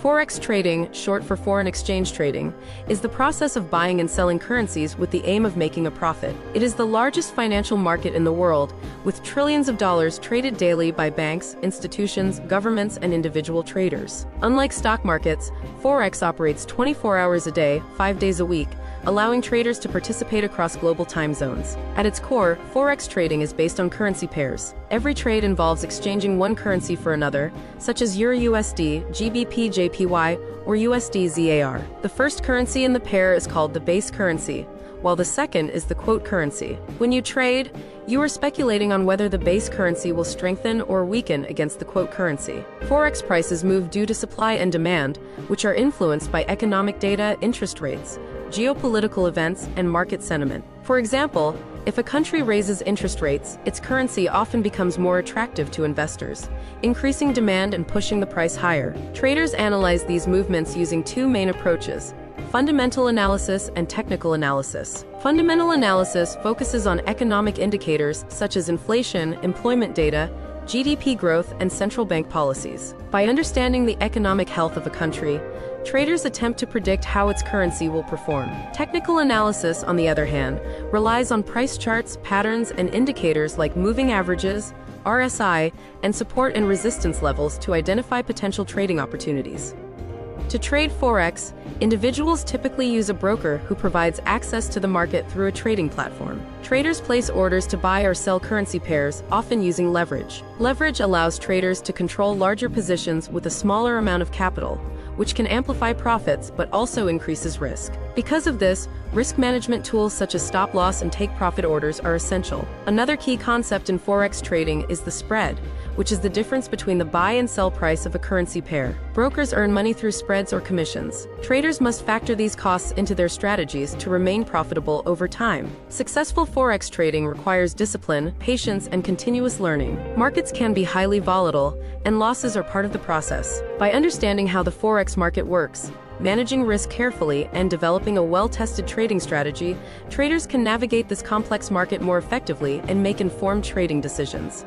Forex trading, short for foreign exchange trading, is the process of buying and selling currencies with the aim of making a profit. It is the largest financial market in the world, with trillions of dollars traded daily by banks, institutions, governments, and individual traders. Unlike stock markets, Forex operates 24 hours a day, 5 days a week, allowing traders to participate across global time zones. At its core, Forex trading is based on currency pairs. Every trade involves exchanging one currency for another, such as Euro USD, GBP JPY, or USD ZAR. The first currency in the pair is called the base currency, while the second is the quote currency. When you trade, you are speculating on whether the base currency will strengthen or weaken against the quote currency. Forex prices move due to supply and demand, which are influenced by economic data, interest rates, geopolitical events, and market sentiment. For example, if a country raises interest rates, its currency often becomes more attractive to investors, increasing demand and pushing the price higher. Traders analyze these movements using two main approaches: fundamental analysis and technical analysis. Fundamental analysis focuses on economic indicators such as inflation, employment data, GDP growth, and central bank policies. By understanding the economic health of a country, traders attempt to predict how its currency will perform. Technical analysis, on the other hand, relies on price charts, patterns, and indicators like moving averages, RSI, and support and resistance levels to identify potential trading opportunities. To trade Forex, individuals typically use a broker who provides access to the market through a trading platform. Traders place orders to buy or sell currency pairs, often using leverage. Leverage allows traders to control larger positions with a smaller amount of capital, which can amplify profits but also increases risk. Because of this, risk management tools such as stop loss and take profit orders are essential. Another key concept in Forex trading is the spread, which is the difference between the buy and sell price of a currency pair. Brokers earn money through spreads or commissions. Traders must factor these costs into their strategies to remain profitable over time. Successful Forex trading requires discipline, patience, and continuous learning. Markets can be highly volatile, and losses are part of the process. By understanding how the Forex market works, managing risk carefully, and developing a well-tested trading strategy, traders can navigate this complex market more effectively and make informed trading decisions.